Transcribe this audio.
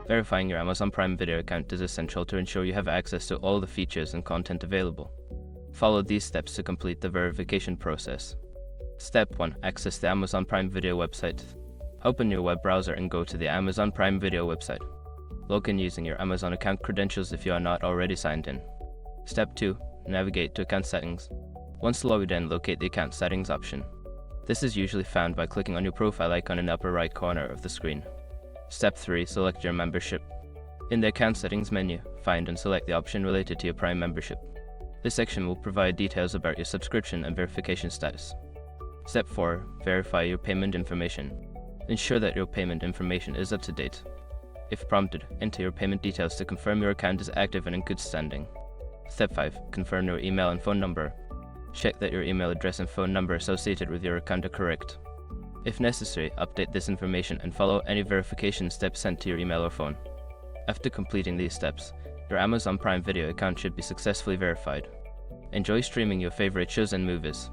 Verifying your Amazon Prime Video account is essential to ensure you have access to all the features and content available. Follow these steps to complete the verification process. Step 1. Access the Amazon Prime Video website. Open your web browser and go to the Amazon Prime Video website. Log in using your Amazon account credentials if you are not already signed in. Step 2. Navigate to Account Settings. Once logged in, locate the Account Settings option. This is usually found by clicking on your profile icon in the upper right corner of the screen. Step 3. Select your membership. In the Account Settings menu, find and select the option related to your Prime membership. This section will provide details about your subscription and verification status. Step 4. Verify your payment information. Ensure that your payment information is up to date. If prompted, enter your payment details to confirm your account is active and in good standing. Step 5. Confirm your email and phone number. Check that your email address and phone number associated with your account are correct. If necessary, update this information and follow any verification steps sent to your email or phone. After completing these steps, your Amazon Prime Video account should be successfully verified. Enjoy streaming your favorite shows and movies.